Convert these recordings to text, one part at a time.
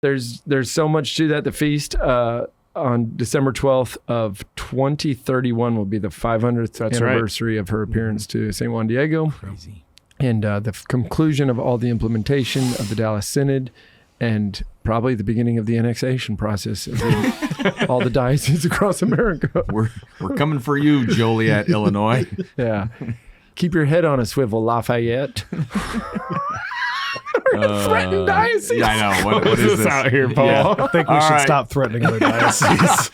There's so much to that. The feast on December 12th of 2031 will be the 500th anniversary of her appearance to St. Juan Diego. Crazy. And the conclusion of all the implementation of the Dallas Synod, and probably the beginning of the annexation process of all the dioceses across America. We're coming for you, Joliet, Illinois. Yeah. Keep your head on a swivel, Lafayette. We're gonna threaten dioceses. Yeah, I know. What is this out here, Paul? Yeah. I think we should stop threatening other dioceses.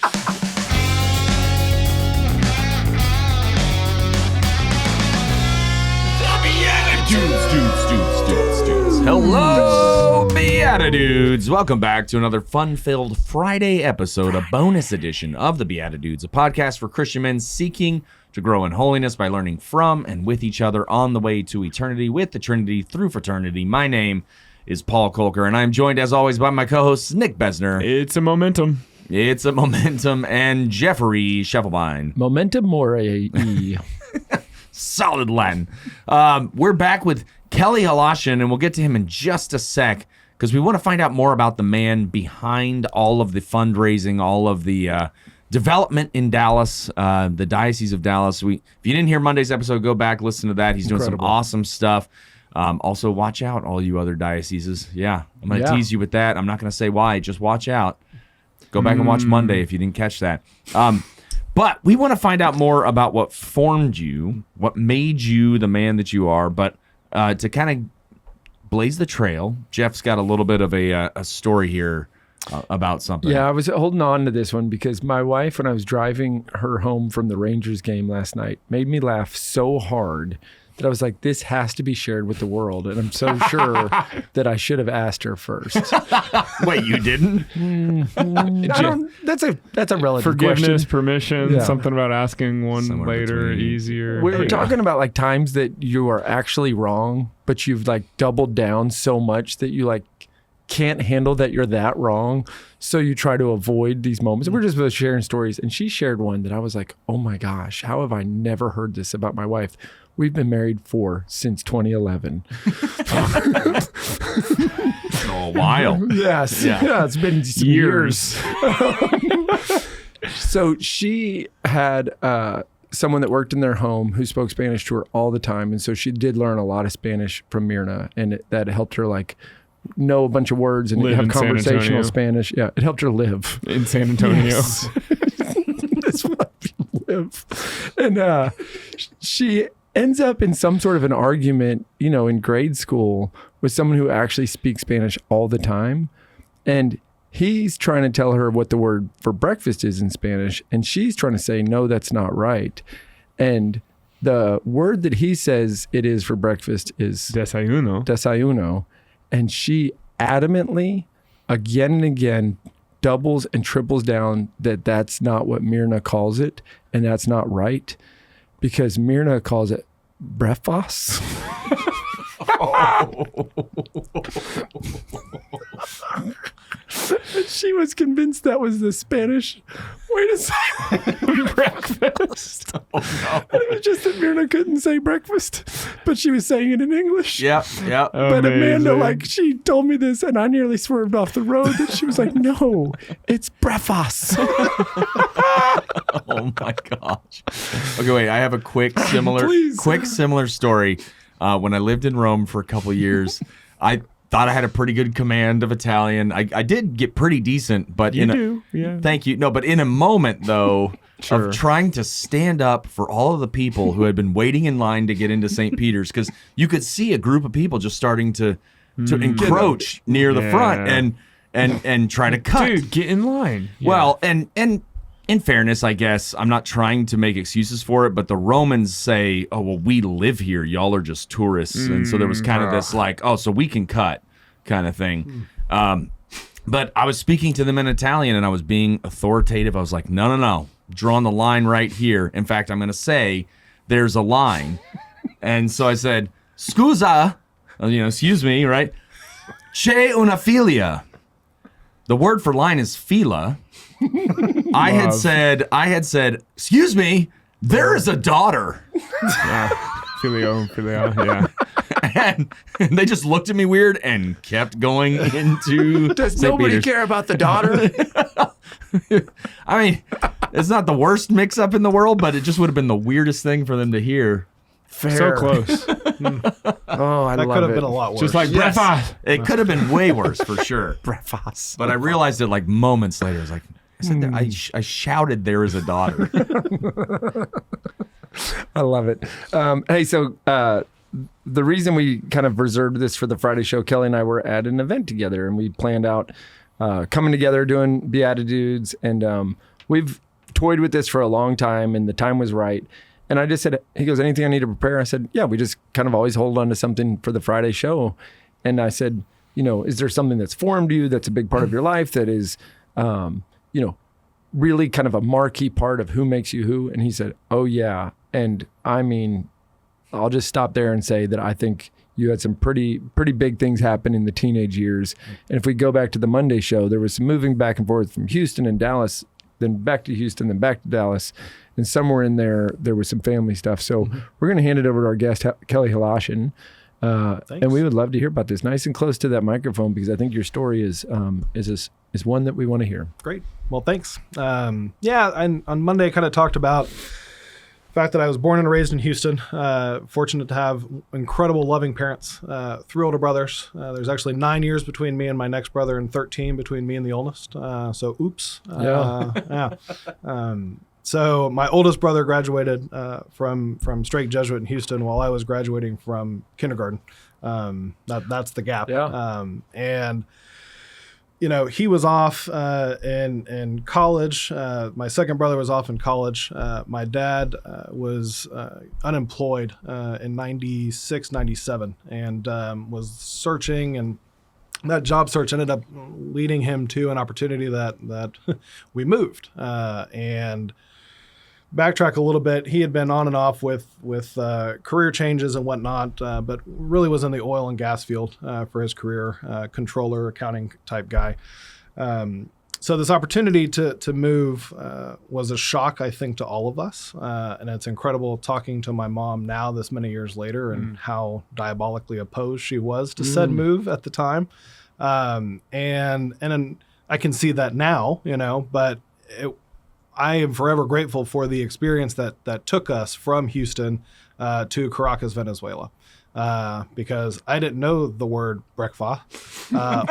Dudes. Hello, BeatiDudes. Welcome back to another fun-filled Friday episode, a bonus edition of the BeatiDudes, a podcast for Christian men seeking to grow in holiness by learning from and with each other on the way to eternity with the Trinity through fraternity. My name is Paul Kolker, and I'm joined, as always, by my co-host, Nick Bezner. It's a momentum. And Jeffrey Schiefelbein. Momentum more. Solid Latin. We're back with Kelly Halaszyn, and we'll get to him in just a sec because we want to find out more about the man behind all of the fundraising, all of the development in Dallas, the Diocese of Dallas. If you didn't hear Monday's episode, go back, listen to that. He's doing some awesome stuff. Also, watch out, all you other dioceses. Yeah, I'm going to tease you with that. I'm not going to say why. Just watch out. Go back and watch Monday if you didn't catch that. But we want to find out more about what formed you, what made you the man that you are. But to kind of blaze the trail, Jeff's got a little bit of a story here about something. Yeah, I was holding on to this one because my wife, when I was driving her home from the Rangers game last night, made me laugh so hard that I was like, this has to be shared with the world. And I'm so sure that I should have asked her first. Wait, you didn't? That's a relative Forgiveness, question. permission, something about asking one Somewhere later, between. easier. We were talking about like times that you are actually wrong, but you've like doubled down so much that you like can't handle that you're that wrong. So you try to avoid these moments. And we're just both sharing stories. And she shared one that I was like, oh my gosh, how have I never heard this about my wife? We've been married since 2011. A while. Yes. Yeah, it's been some years. So she had someone that worked in their home who spoke Spanish to her all the time. And so she did learn a lot of Spanish from Myrna. And that helped her like know a bunch of words and have conversational Spanish. Yeah, it helped her live. In San Antonio. Yes. That's what I live. And she ends up in some sort of an argument, in grade school with someone who actually speaks Spanish all the time. And he's trying to tell her what the word for breakfast is in Spanish. And she's trying to say, no, that's not right. And the word that he says it is for breakfast is desayuno. And she adamantly, again and again, doubles and triples down that that's not what Myrna calls it. And that's not right. Because Myrna calls it breakfast. She was convinced that was the Spanish way to say breakfast. Oh, no. And it was just that Myrna couldn't say breakfast, but she was saying it in English. Yep. But Amanda, she told me this, and I nearly swerved off the road. That she was like, "No, it's breakfast." Oh my gosh. Okay, wait. I have a quick similar story. When I lived in Rome for a couple of years, I thought I had a pretty good command of Italian. I did get pretty decent, but thank you. No, but in a moment though of trying to stand up for all of the people who had been waiting in line to get into St. Peter's, because you could see a group of people just starting to encroach near the front and try to cut. Dude, get in line. Yeah. Well, and in fairness, I guess, I'm not trying to make excuses for it, but the Romans say, oh, well, we live here. Y'all are just tourists. And so there was kind of this like, oh, so we can cut kind of thing. But I was speaking to them in Italian, and I was being authoritative. I was like, no. Drawing the line right here. In fact, I'm going to say there's a line. And so I said, scusa, excuse me, right? C'è una figlia. The word for line is fila. I had said, excuse me, there is a daughter. Yeah. Filio, yeah. and they just looked at me weird and kept going into Does St. nobody Peter's. care about the daughter? I mean, it's not the worst mix-up in the world, but it just would have been the weirdest thing for them to hear. Fair. So close. Oh, I That love could have it. been a lot worse. Just like Yes. breakfast. It could have been way worse for sure. Breakfast. But I realized it like moments later. I was like, I said that I shouted, "There is a daughter." I love it. Hey, so the reason we kind of reserved this for the Friday show, Kelly and I were at an event together, and we planned out coming together, doing BeatiDudes, and we've toyed with this for a long time, and the time was right. And I just said, he goes, anything I need to prepare? I said, yeah, we just kind of always hold on to something for the Friday show. And I said, is there something that's formed you, that's a big part of your life, that is, really kind of a marquee part of who makes you who? And he said, oh, yeah. And I mean, I'll just stop there and say that I think you had some pretty big things happen in the teenage years. And if we go back to the Monday show, there was some moving back and forth from Houston and Dallas, then back to Houston, then back to Dallas. And somewhere in there was some family stuff. So we're going to hand it over to our guest, Kelly Halaszyn. And we would love to hear about this. Nice and close to that microphone, because I think your story is one that we want to hear. Great. Well, thanks. And on Monday I kind of talked about the fact that I was born and raised in Houston. Fortunate to have incredible, loving parents, 3 older brothers. There's actually 9 years between me and my next brother, and 13 between me and the oldest. So oops. Yeah. So my oldest brother graduated from Straight Jesuit in Houston while I was graduating from kindergarten. That's the gap. Yeah. And he was off in college. My second brother was off in college. My dad was unemployed in 96, 97, and was searching, and that job search ended up leading him to an opportunity that we moved. And backtrack a little bit, he had been on and off with career changes and whatnot, but really was in the oil and gas field for his career, controller, accounting type guy. So this opportunity to move was a shock, I think, to all of us. And it's incredible talking to my mom now, this many years later, and how diabolically opposed she was to said move at the time. And then I can see that now, but I am forever grateful for the experience that took us from Houston to Caracas, Venezuela, because I didn't know the word breakfast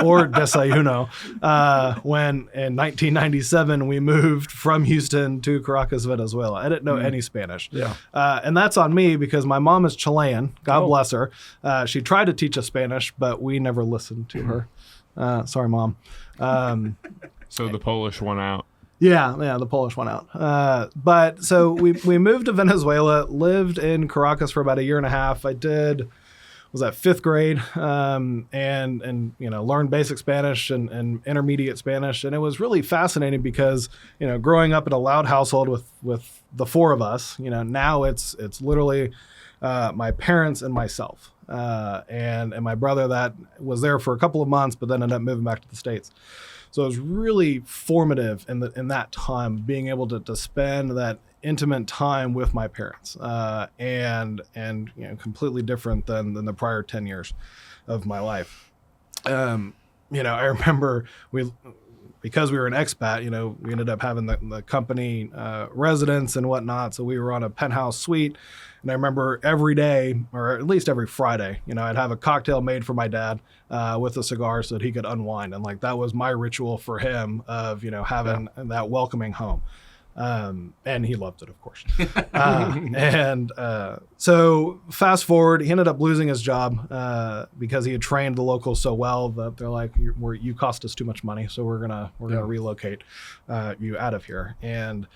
or desayuno when in 1997 we moved from Houston to Caracas, Venezuela. I didn't know any Spanish. Yeah. And that's on me, because my mom is Chilean. God bless her. She tried to teach us Spanish, but we never listened to her. Sorry, Mom. So the Polish won out. Yeah, the Polish went out. But so we moved to Venezuela, lived in Caracas for about a year and a half. I was at 5th grade, and learned basic Spanish and intermediate Spanish. And it was really fascinating because, growing up in a loud household with the 4 of us, now it's literally my parents and myself, and my brother that was there for a couple of months, but then ended up moving back to the States. So it was really formative in that time, being able to spend that intimate time with my parents, and completely different than the prior 10 years of my life. I remember because we were an expat, we ended up having the company residence and whatnot. So we were on a penthouse suite. And I remember every day, or at least every Friday, I'd have a cocktail made for my dad with a cigar so that he could unwind. And that was my ritual for him of, having that welcoming home. And he loved it, of course. So fast forward, he ended up losing his job because he had trained the locals so well that they're like, you cost us too much money, so we're gonna relocate you out of here. And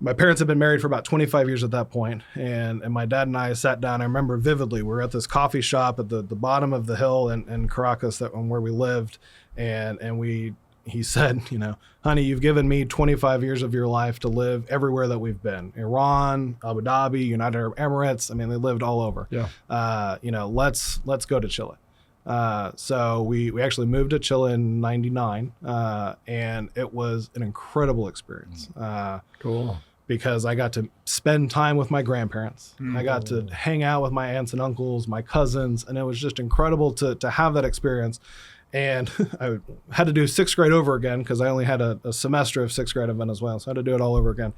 my parents had been married for about 25 years at that point, and my dad and I sat down. I remember vividly, we were at this coffee shop at the bottom of the hill in Caracas, where we lived, and he said, honey, you've given me 25 years of your life to live everywhere that we've been. Iran, Abu Dhabi, United Arab Emirates. I mean, they lived all over. Yeah. Let's go to Chile. So we actually moved to Chile in 99, and it was an incredible experience. Cool. because I got to spend time with my grandparents. I got to hang out with my aunts and uncles, my cousins, and it was just incredible to have that experience. And I had to do sixth grade over again because I only had a semester of sixth grade in Venezuela, so I had to do it all over again.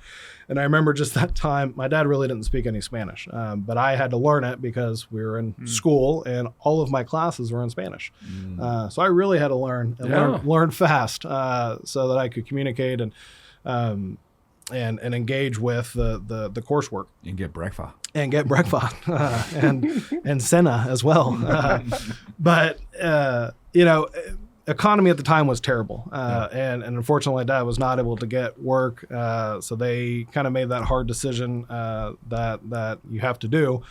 And I remember just that time, my dad really didn't speak any Spanish, but I had to learn it because we were in school and all of my classes were in Spanish. So I really had to learn and learn fast so that I could communicate and engage with the coursework. And get breakfast. And get breakfast and cena as well. But economy at the time was terrible. And unfortunately, Dad was not able to get work. So they kind of made that hard decision that you have to do.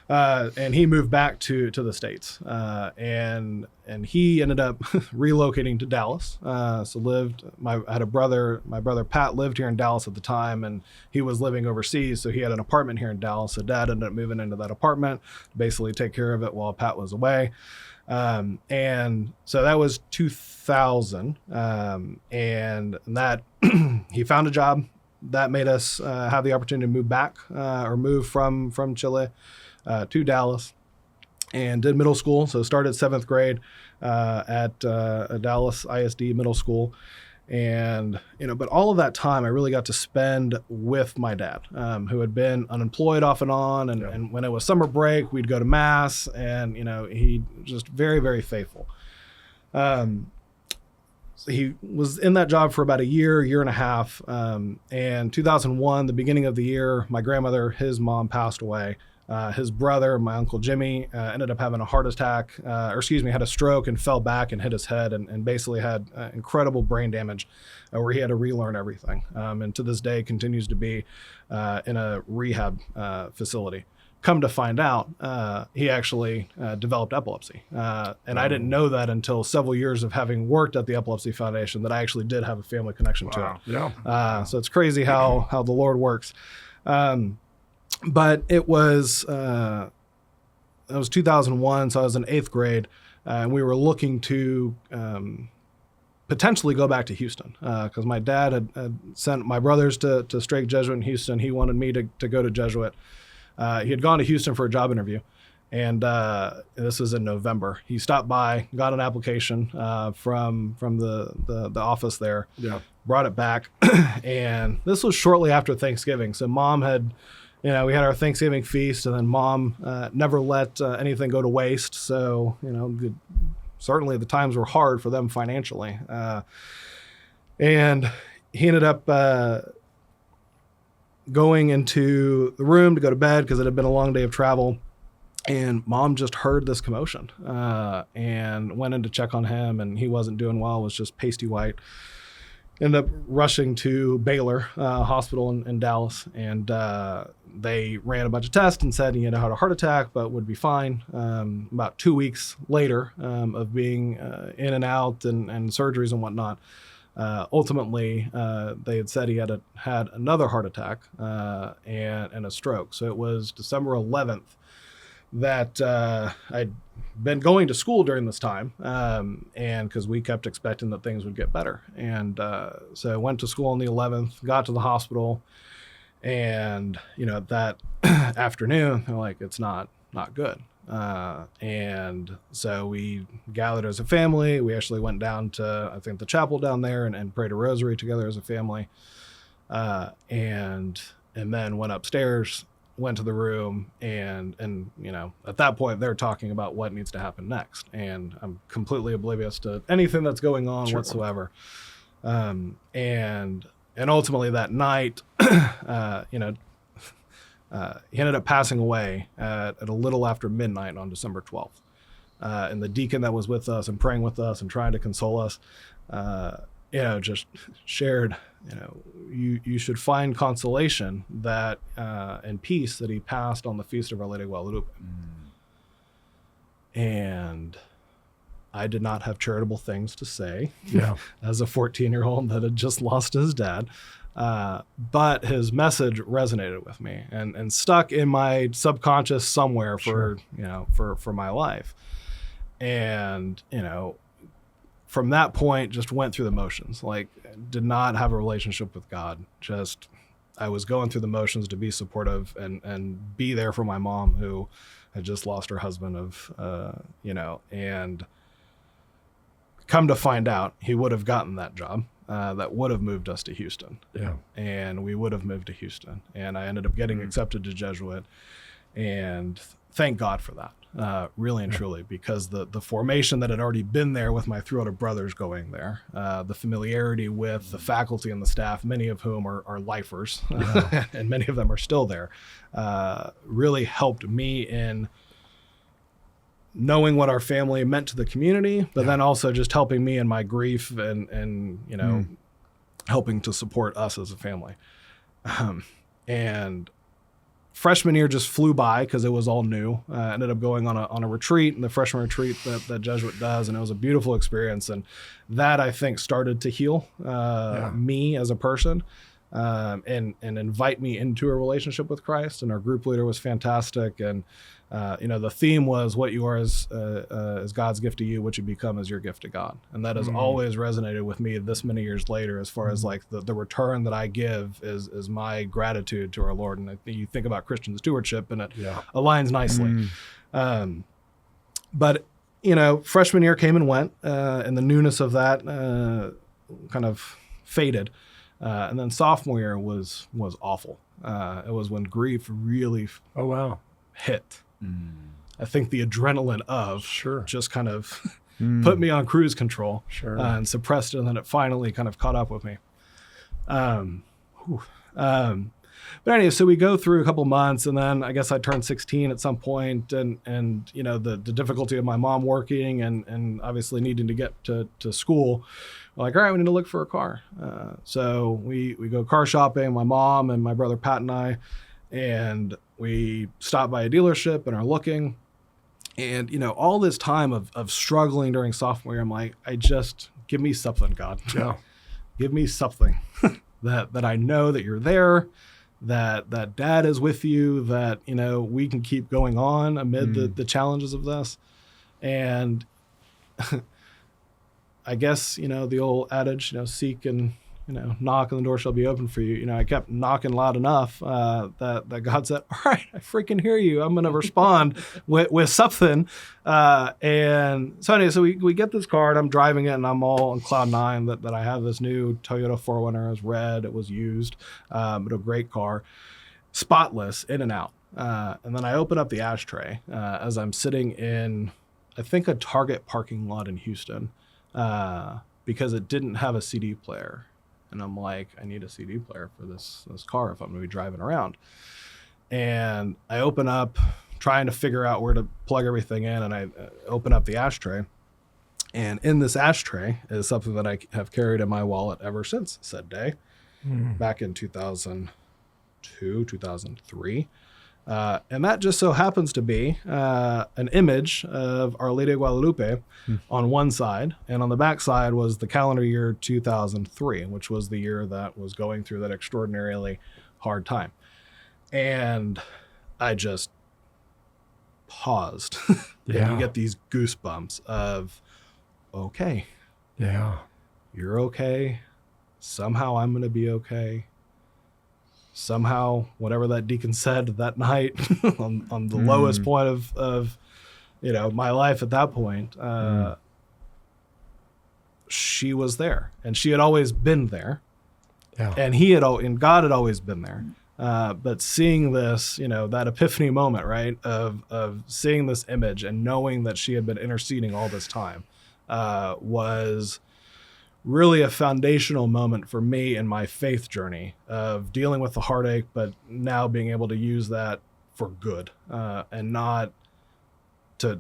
And he moved back to the States. And he ended up relocating to Dallas. I had a brother, my brother Pat lived here in Dallas at the time, and he was living overseas. So he had an apartment here in Dallas. So Dad ended up moving into that apartment, basically take care of it while Pat was away. And so that was 2000. And that he found a job that made us have the opportunity to move back or move from Chile to Dallas, and did middle school. So started seventh grade at a Dallas ISD middle school. And, but all of that time I really got to spend with my dad, who had been unemployed off and on. And when it was summer break, we'd go to mass, and, he just very, very faithful. So he was in that job for about a year and a half. And 2001, the beginning of the year, my grandmother, his mom, passed away. His brother, my Uncle Jimmy, ended up having a heart attack, had a stroke and fell back and hit his head and basically had incredible brain damage where he had to relearn everything. And to this day continues to be in a rehab facility. Come to find out, he actually developed epilepsy. And I didn't know that until several years of having worked at the Epilepsy Foundation, that I actually did have a family connection to it. Yeah. So it's crazy how the Lord works. But it was 2001, so I was in eighth grade, and we were looking to potentially go back to Houston because my dad had sent my brothers to Strake Jesuit in Houston. He wanted me to go to Jesuit. He had gone to Houston for a job interview, and this was in November. He stopped by, got an application from the office there, brought it back, and this was shortly after Thanksgiving. So Mom had... we had our Thanksgiving feast, and then Mom never let anything go to waste. So, certainly the times were hard for them financially. And he ended up going into the room to go to bed because it had been a long day of travel. And Mom just heard this commotion and went in to check on him, and he wasn't doing well, was just pasty white. Ended up rushing to Baylor Hospital in Dallas, and they ran a bunch of tests and said he had had a heart attack, but would be fine. About 2 weeks later of being in and out and surgeries and whatnot, ultimately they had said he had another heart attack and a stroke. So it was December 11th that I'd been going to school during this time, and because we kept expecting that things would get better. And so I went to school on the 11th, got to the hospital, and that afternoon they're like, it's not good. And so we gathered as a family. We actually went down to, I think, the chapel down there and prayed a rosary together as a family, and then went upstairs, went to the room, and at that point they're talking about what needs to happen next, and I'm completely oblivious to anything that's going on whatsoever. And ultimately that night, he ended up passing away at a little after midnight on December 12th. And the deacon that was with us and praying with us and trying to console us, just shared, you should find consolation that and peace that he passed on the feast of Our Lady of Guadalupe. And I did not have charitable things to say as a 14-year-old that had just lost his dad. But his message resonated with me and stuck in my subconscious somewhere for my life. And, from that point, just went through the motions, like did not have a relationship with God. Just, I was going through the motions to be supportive and be there for my mom, who had just lost her husband and come to find out, he would have gotten that job that would have moved us to Houston. Yeah. And we would have moved to Houston. And I ended up getting accepted to Jesuit. And thank God for that, really and truly, because the formation that had already been there with my 3 older brothers going there, the familiarity with the faculty and the staff, many of whom are lifers, and many of them are still there, really helped me in knowing what our family meant to the community, but then also just helping me in my grief and helping to support us as a family. And freshman year just flew by because it was all new. Ended up going on a retreat, and the freshman retreat that Jesuit does, and it was a beautiful experience. And that, I think, started to heal me as a person, and invite me into a relationship with Christ. And our group leader was fantastic. And the theme was, what you are is God's gift to you, what you become is your gift to God. And that has always resonated with me this many years later, as far as like the return that I give is my gratitude to our Lord. And you think about Christian stewardship, and it aligns nicely. But freshman year came and went, and the newness of that kind of faded. And then sophomore year was awful. It was when grief really hit. I think the adrenaline of just kind of put me on cruise control and suppressed it, and then it finally kind of caught up with me. But anyway, so we go through a couple months, and then I guess I turned 16 at some point, and the difficulty of my mom working and obviously needing to get to school. We're like, all right, we need to look for a car. So we go car shopping, my mom and my brother Pat and I, and we stop by a dealership and are looking. And, all this time of struggling during sophomore year, I'm like, give me something, God. Yeah. Give me something that I know that you're there, that Dad is with you, that, we can keep going on amid the challenges of this. And I guess, the old adage, seek and, knock and the door shall be open for you. I kept knocking loud enough that God said, all right, I freaking hear you. I'm going to respond with something. And so anyway, so we get this car, and I'm driving it, and I'm all on cloud nine that I have this new Toyota 4Runner. It was red. It was used, but a great car, spotless, in and out. And then I open up the ashtray as I'm sitting in, I think, a Target parking lot in Houston, because it didn't have a CD player. And I'm like, I need a CD player for this car if I'm going to be driving around. And I open up, trying to figure out where to plug everything in, and I open up the ashtray. And in this ashtray is something that I have carried in my wallet ever since said day, back in 2002, 2003. And that just so happens to be an image of Our Lady of Guadalupe on one side, and on the back side was the calendar year 2003, which was the year that was going through that extraordinarily hard time. And I just paused. And you get these goosebumps of, okay, you're okay. Somehow I'm going to be okay. Somehow, whatever that deacon said that night on the lowest point of my life at that point, she was there, and she had always been there, and God had always been there. But seeing this, that epiphany moment, right, of seeing this image and knowing that she had been interceding all this time, was really a foundational moment for me in my faith journey of dealing with the heartache, but now being able to use that for good, and not to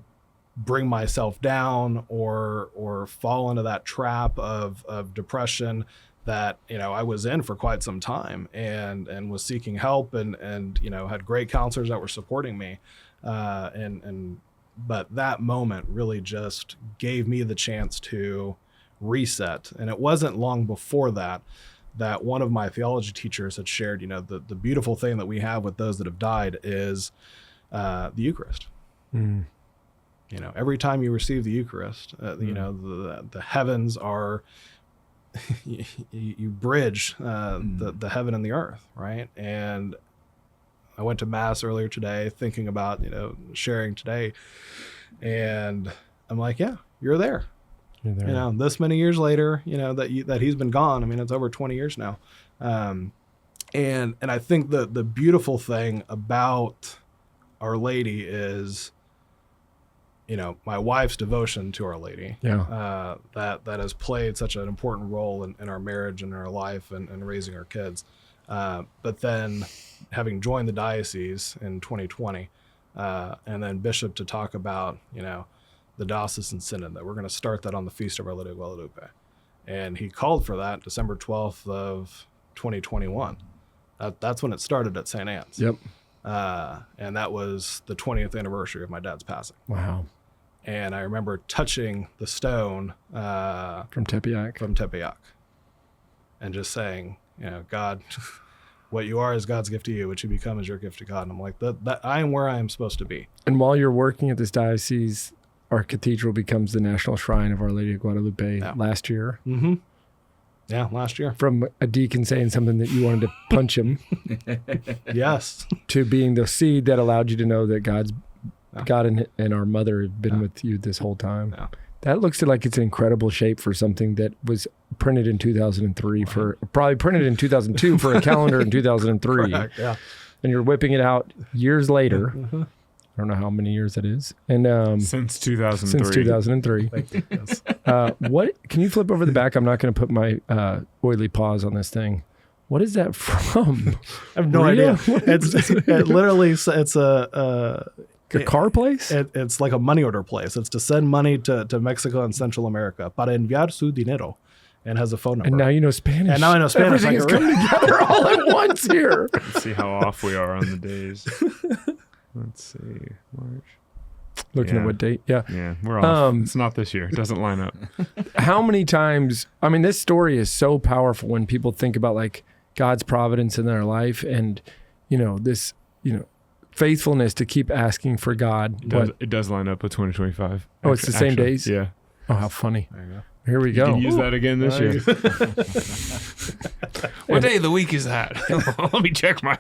bring myself down or fall into that trap of depression that, I was in for quite some time, and was seeking help and had great counselors that were supporting me. But that moment really just gave me the chance to reset. And it wasn't long before that one of my theology teachers had shared, the beautiful thing that we have with those that have died is the Eucharist. Every time you receive the Eucharist, the heavens are, you bridge the heaven and the earth, right? And I went to mass earlier today, thinking about sharing today, and I'm like, yeah, you're there. You're there. This many years later, that he's been gone. I mean, it's over 20 years now. And I think the beautiful thing about Our Lady is, my wife's devotion to Our Lady. Yeah. That has played such an important role in our marriage and our life and raising our kids. But then having joined the diocese in 2020, and then Bishop to talk about, the diocesan synod, that we're going to start that on the feast of Our Lady of Guadalupe. And he called for that December 12th of 2021. That's when it started at St. Anne's. Yep. And that was the 20th anniversary of my dad's passing. Wow. And I remember touching the stone From Tepeyac. And just saying, God, what you are is God's gift to you. What you become is your gift to God. And I'm like, that I am where I am supposed to be. And while you're working at this diocese, our cathedral becomes the national shrine of Our Lady of Guadalupe last year. Mm-hmm. Yeah, last year. From a deacon saying something that you wanted to punch him Yes. to being the seed that allowed you to know that God and our mother have been with you this whole time. Yeah. That looks like it's an incredible shape for something that was printed in 2003 probably printed in 2002 for a calendar in 2003. Correct, yeah. And you're whipping it out years later. I don't know how many years that is. And Since 2003. since 2003. Thank you. Yes. What can you flip over the back? I'm not going to put my oily paws on this thing. What is that from? I have no Real? idea. It literally, it's a car place? it's like a money order place. It's to send money to Mexico and Central America para enviar su dinero, and has a phone number. And now you know Spanish. And now I know Spanish. Everything is coming together all at once here. Let's see how off we are on the days. Let's see. March. Looking at what date? Yeah. Yeah, we're off. It's not this year. It doesn't line up. How many times? I mean, this story is so powerful when people think about like God's providence in their life, and this faithfulness to keep asking for God. It does line up with 2025. Oh, it's the same days? Yeah. Oh, how funny. There you go. Here we You go. can use that again this year. What day of the week is that? Let me check my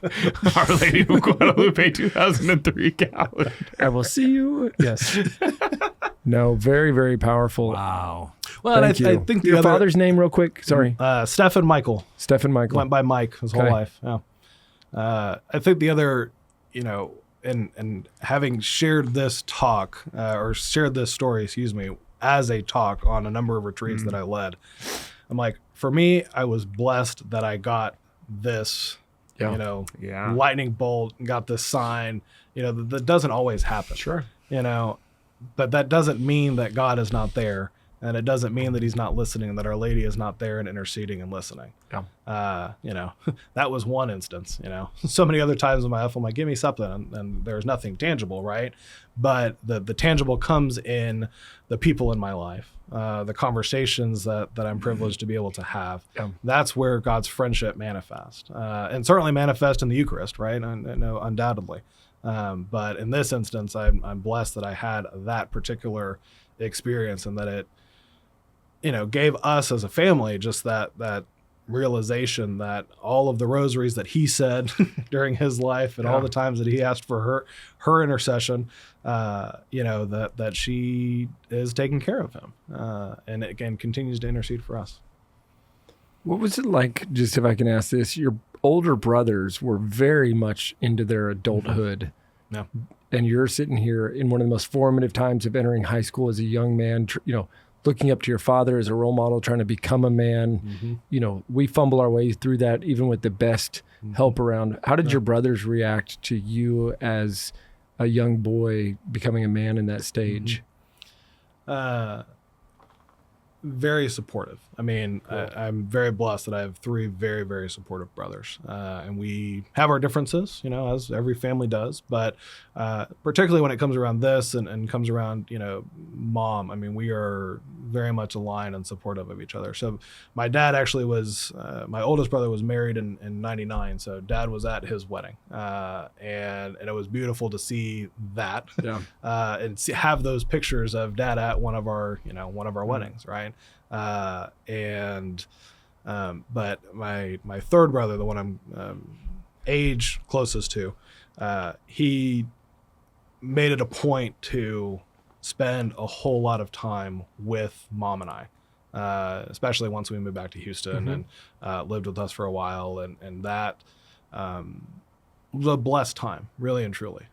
Our Lady of Guadalupe 2003 calendar. I will see you. Yes. No, very, very powerful. Wow. Well, Thank and you. I think Your father's name, real quick. Sorry. Stephen Michael. Stephen Michael. Went by Mike his whole Okay. life. Yeah. I think the other, and having shared this talk or shared this story, as a talk on a number of retreats that I led, I'm like, for me, I was blessed that I got this, Yeah. lightning bolt, and got this sign, that doesn't always happen. Sure. But that doesn't mean that God is not there. And it doesn't mean that he's not listening, that Our Lady is not there and interceding and listening. Yeah. That was one instance, So many other times in my life, I'm like, give me something. And there's nothing tangible, right? But the tangible comes in the people in my life, the conversations that I'm privileged to be able to have. Yeah. That's where God's friendship manifests. And certainly manifest in the Eucharist, right? I know, undoubtedly. But in this instance, I'm blessed that I had that particular experience, and that it gave us as a family just that realization that all of the rosaries that he said during his life, and all the times that he asked for her intercession, that she is taking care of him, and again continues to intercede for us. What was it like, just if I can ask this, your older brothers were very much into their adulthood. Yeah. And you're sitting here in one of the most formative times of entering high school as a young man, looking up to your father as a role model, trying to become a man. We fumble our way through that even with the best help around. How did your brothers react to you as a young boy becoming a man in that stage? Very supportive. I mean, I'm very blessed that I have three very, very supportive brothers. And we have our differences, as every family does. But particularly when it comes around this and comes around, mom, I mean, we are very much aligned and supportive of each other. So my dad actually was, my oldest brother was married in 99. So dad was at his wedding. And it was beautiful to see that. Yeah. And have those pictures of dad at one of our weddings, right? And But my third brother, the one I'm age closest to, he made it a point to spend a whole lot of time with Mom and I, especially once we moved back to Houston and lived with us for a while. And that was a blessed time, really and truly,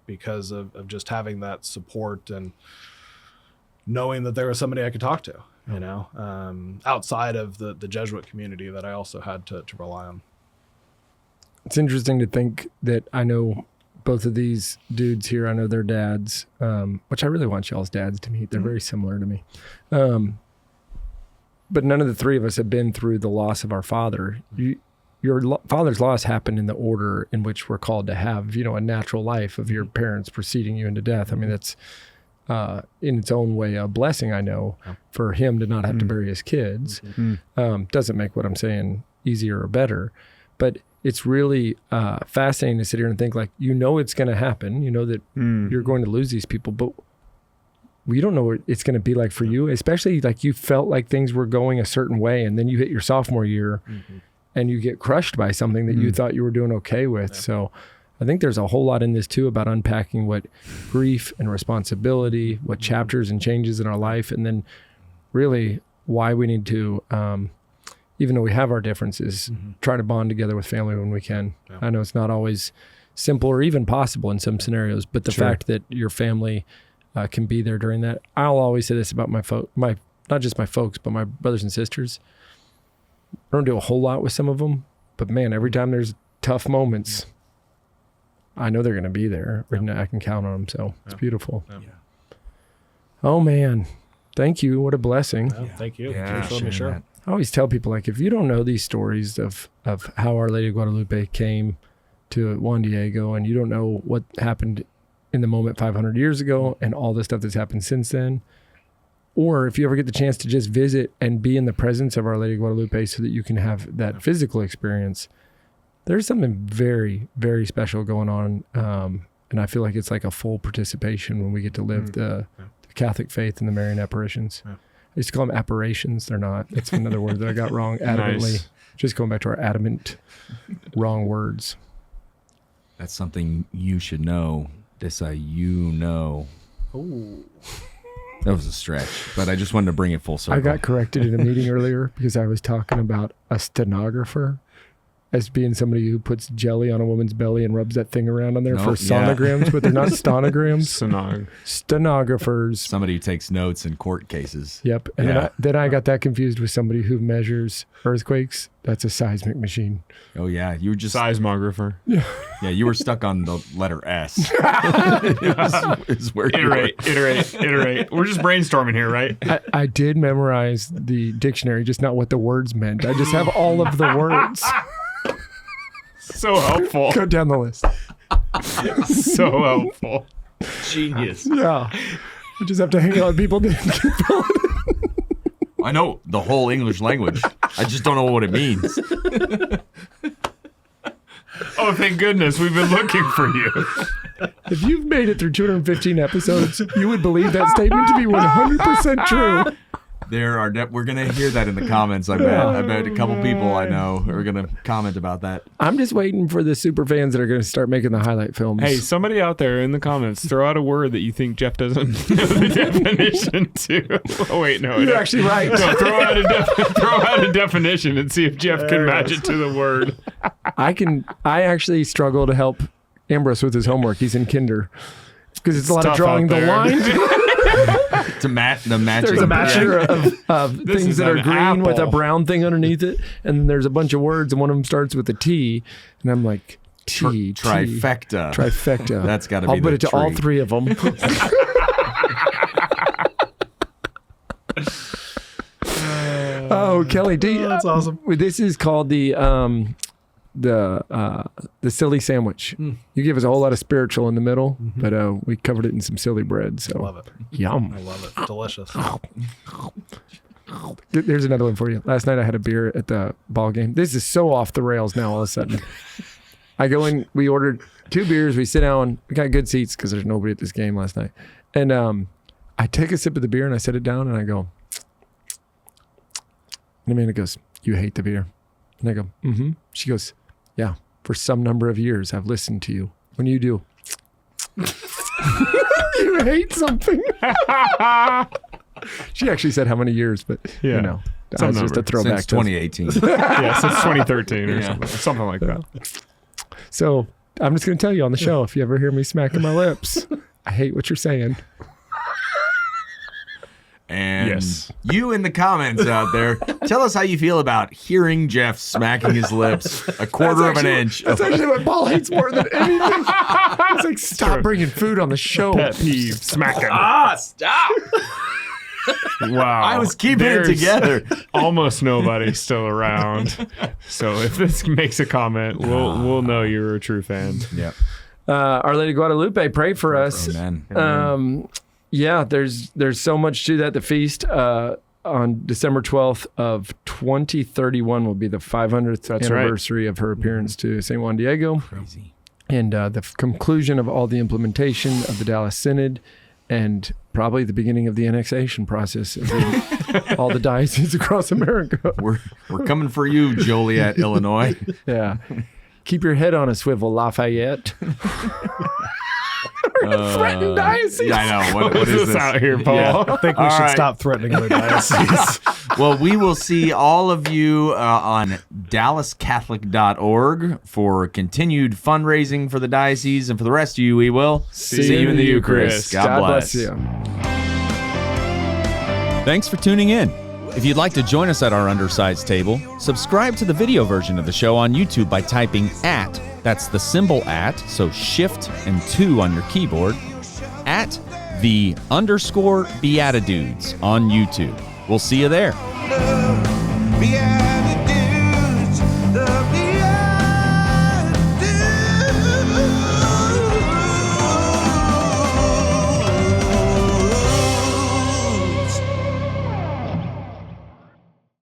because of just having that support and knowing that there was somebody I could talk to, you know, outside of the Jesuit community that I also had to rely on. It's interesting to think that I know both of these dudes here. I know their dads, which I really want y'all's dads to meet. They're very similar to me. But none of the three of us have been through the loss of our father. Your father's loss happened in the order in which we're called to have, you know, a natural life of your parents preceding you into death. I mean, that's in its own way a blessing, I know, for him to not have to bury his kids. Doesn't make what I'm saying easier or better, but it's really fascinating to sit here and think, like, you know, it's going to happen. You know that you're going to lose these people, but we don't know what it's going to be like for you, especially like you felt like things were going a certain way, and then you hit your sophomore year and you get crushed by something that you thought you were doing okay with. So I think there's a whole lot in this too about unpacking what grief and responsibility, what chapters and changes in our life, and then really why we need to, even though we have our differences, try to bond together with family when we can. I know it's not always simple or even possible in some scenarios, but the fact that your family can be there during that. I'll always say this about my not just my folks, but my brothers and sisters. I don't do a whole lot with some of them, but man, every time there's tough moments, I know they're going to be there and I can count on them. So it's beautiful. Oh man. Thank you. What a blessing. Thank you. Yeah, Thanks for letting me share. I always tell people, like, if you don't know these stories of how Our Lady of Guadalupe came to Juan Diego, and you don't know what happened in the moment 500 years ago and all the stuff that's happened since then, or if you ever get the chance to just visit and be in the presence of Our Lady of Guadalupe so that you can have that physical experience, there's something very, very special going on. And I feel like it's like a full participation when we get to live the Catholic faith and the Marian apparitions. I used to call them apparitions. They're not. It's another word that I got wrong adamantly. Nice. Just going back to our adamant wrong words. That's something you should know. You know. Ooh. That was a stretch, but I just wanted to bring it full circle. I got corrected in a meeting earlier because I was talking about a stenographer as being somebody who puts jelly on a woman's belly and rubs that thing around on there for sonograms, but they're not sonograms. Stenographers. Somebody who takes notes in court cases. Yep. And then I got that confused with somebody who measures earthquakes. That's a seismic machine. Oh, yeah. You were just... Seismographer. Yeah, you were stuck on the letter S. Is where Iterate. We're just brainstorming here, right? I did memorize the dictionary, just not what the words meant. I just have all of the words. So helpful. Go down the list. So helpful. Genius. Yeah. I just have to hang out with people to keep going. I know the whole English language. I just don't know what it means. Oh, thank goodness. We've been looking for you. If you've made it through 215 episodes, you would believe that statement to be 100% true. We're going to hear that in the comments, I bet. I bet a couple people I know are going to comment about that. I'm just waiting for the super fans that are going to start making the highlight films. Hey, somebody out there in the comments, throw out a word that you think Jeff doesn't know the definition to. Oh, wait, no. You're actually right. No, throw out a definition and see if Jeff can match it to the word. I actually struggle to help Ambrose with his homework. He's in kinder. Because it's a lot of drawing the line. The matching. There's a matcher of things that are green with a brown thing underneath it. And then there's a bunch of words, and one of them starts with a T. And I'm like, T. Trifecta. Trifecta. That's got to be I'll put it to all three of them. Oh, Kelly, that's awesome. This is called the silly sandwich. You give us a whole lot of spiritual in the middle, but we covered it in some silly bread. So I love it. Yum. I love it. Delicious. There's another one for you. Last night I had a beer at the ball game. This is so off the rails now all of a sudden. I go in, we ordered 2 beers, we sit down, we got good seats because there's nobody at this game last night. And I take a sip of the beer and I set it down and I go, and the man goes, you hate the beer. And I go, mm-hmm. She goes, yeah, for some number of years I've listened to you. When you do, you hate something. She actually said how many years, but you know, that was just a throwback. Since 2018. Yeah, since 2013 or something like that. So I'm just going to tell you on the show, if you ever hear me smacking my lips, I hate what you're saying. And you in the comments out there, tell us how you feel about hearing Jeff smacking his lips a quarter of an inch. That's actually what Paul hates more than anything. He's like, stop bringing food on the show. Pet peeve, smacking. Stop. Wow. I was keeping it together. Almost nobody still around. So if this makes a comment, we'll know you're a true fan. Yeah. Our Lady of Guadalupe, pray for us. Amen. Yeah, there's so much to that. The feast on December 12th of 2031 will be the 500th anniversary of her appearance to St. Juan Diego. Crazy. And the conclusion of all the implementation of the Dallas Synod, and probably the beginning of the annexation process of all the dioceses across America. We're coming for you, Joliet, Illinois. Yeah. Keep your head on a swivel, Lafayette. We're going to threaten dioceses. Yeah, I know. What is this out here, Paul? Yeah. I think we should stop threatening other dioceses. Well, we will see all of you on DallasCatholic.org for continued fundraising for the diocese, and for the rest of you, we will see you in the Eucharist. God bless you. Thanks for tuning in. If you'd like to join us at our undersized table, subscribe to the video version of the show on YouTube by typing @ that's the symbol @, so shift and 2 on your keyboard, @ the _ BeatiDudes on YouTube. We'll see you there.